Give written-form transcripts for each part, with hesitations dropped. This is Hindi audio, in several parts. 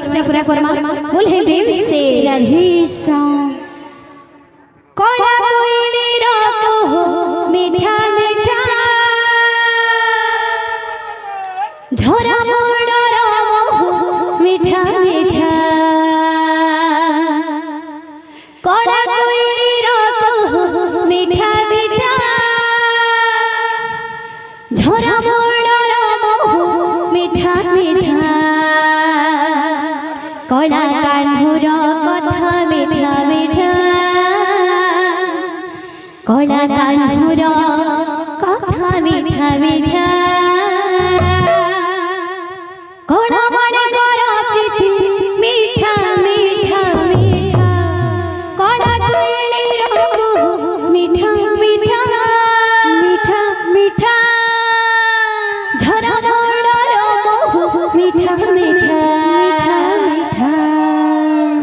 पूरा करमा बोल है देव से राधे श्याम कोला कोयले रातो हो मीठा मीठा झोरा मोड़ राम हो मीठा मीठा कोला कोयले रातो हो मीठा मीठा झोरा मोड़ राम हो मीठा मीठा कला कान्हुर कथा मीठा मीठा कला कान्हुर कथा मीठा मीठा कला मने कर प्रीति मीठा मीठा मीठा कला कोयले रंगु मीठा मीठा मीठा मीठा झरा मोड़ रमो मीठा मीठा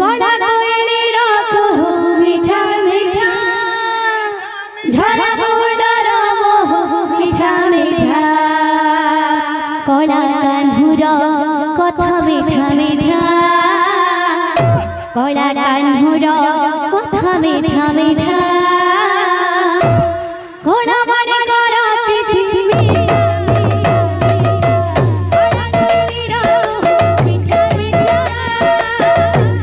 कला कान्हुर कथा मीठा मीठा कला कान्हुर कथा मीठा मीठा कला मने कर प्रीति मीठा मीठा मीठा झरा मोड़ रमो मीठा मीठा कला कोयले रंगु मीठा मीठा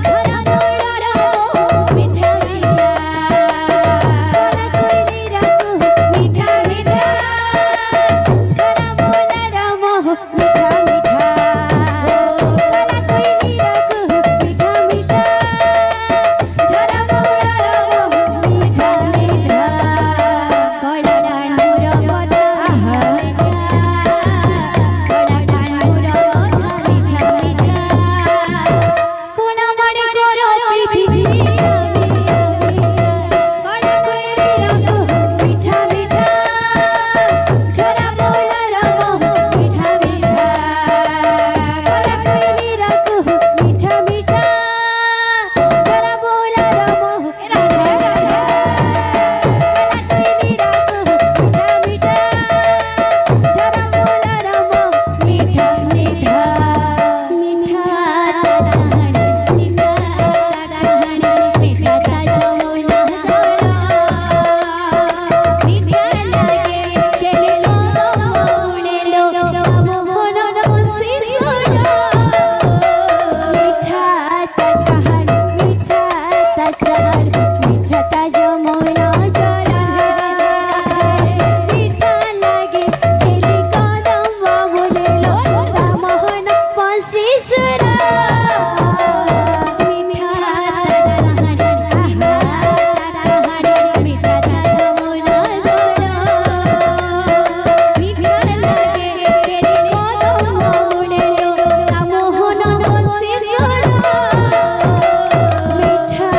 झरा मोड़ रमो मीठा मीठा कला कोयले रंगु मीठा मीठा झरा मोड़ रमो मीठा मीठा कला कान्हुर कथा कला कान्हुर कथा मीठा मीठा कला मने कर प्रीति मीठा कला कोयले रंगु मीठा मीठा झरा मोड़ रमो मीठा मीठा कला कोयले रंगु मीठा मीठा झरा मोड़ रमो राधा राधा कला कोयले रंगु मीठा मीठा झरा मोड़ रमो मीठा मीठा मीठा ता चाहण मीठा ता कहानी मीठा ता जमुना जड़ा मीठा लागे केने लो मुने लो तम मन बंसी सुना मीठा ता कहानी मीठा ता चाहण मीठा ता जमुना जड़ा मीठा लागे केने कदम मुने लो तम मन बंसी सुना मीठा ता चाहण मीठा ता कहानी मीठा ता जमुना जड़ा मीठा लागे केने कदम मुने लो तम मन बंसी सुना मीठा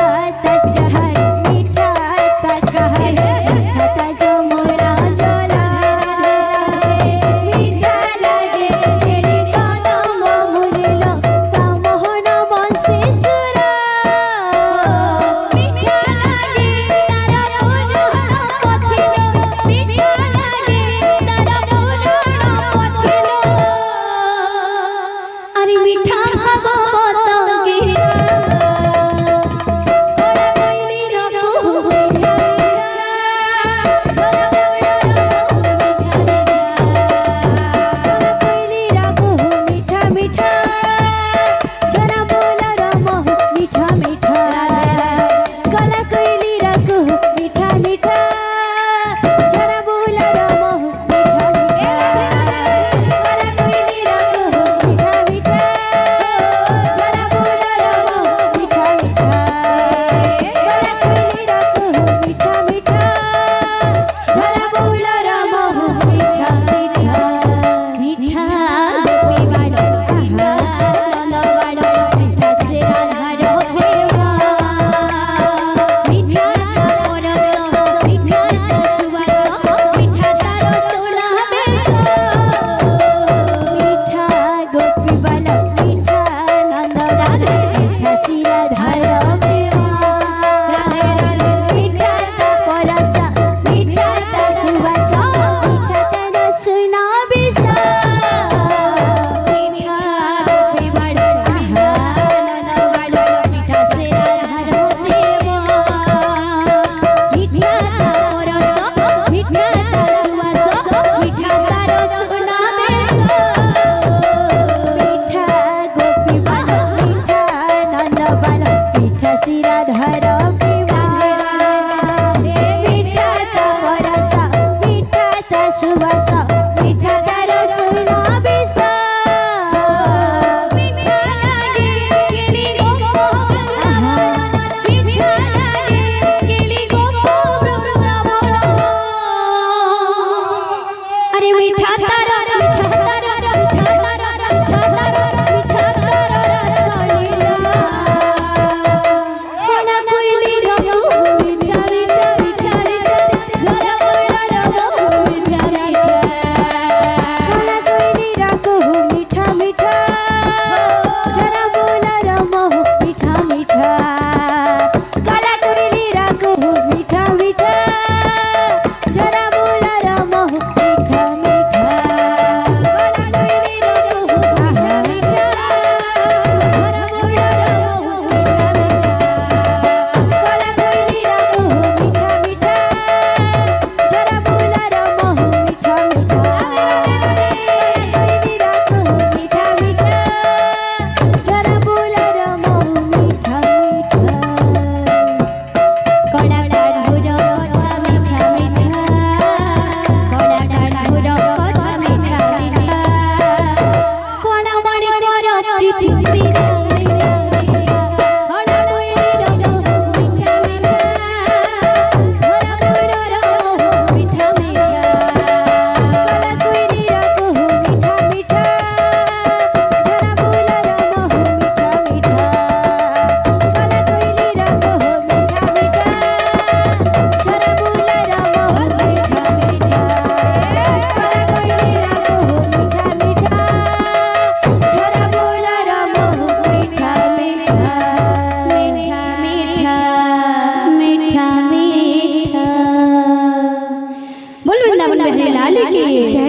ता चाहण मीठा ता कहानी मीठा ता जमुना जड़ा मीठा लागे केने कदम मुने लो तम मन बंसी सुना मीठा लागे तारा पुराण पथिलो मीठा लागे तारा पुराण पथिलो अरे मीठा भागवत गीत कला कोयले रंगु मीठा मीठा झरा मोड़ रमो मीठा मीठा कला कोयले रंगु मीठा मीठा झरा मोड़ रमो मीठा मीठा कला कोयले रंगु मीठा मीठा झरा मोड़ रमो मीठा मीठा कला कोयले रंगु मीठा मीठा झरा मोड़ रमो मीठा मीठा मीठा गोपी बाड़ो मीठा नंद बाड़ो मीठा से राधार प्रेमा मीठा परस मीठा सुवास मीठा तार सोना बेस मीठा गोपी बाला मीठा नंद राधे मीठा से राधार प्रेमा राधे राधे मीठा परस मीठा सुवास मीठा तार सोना बेस मीठा गोपी बाड़ो की जय।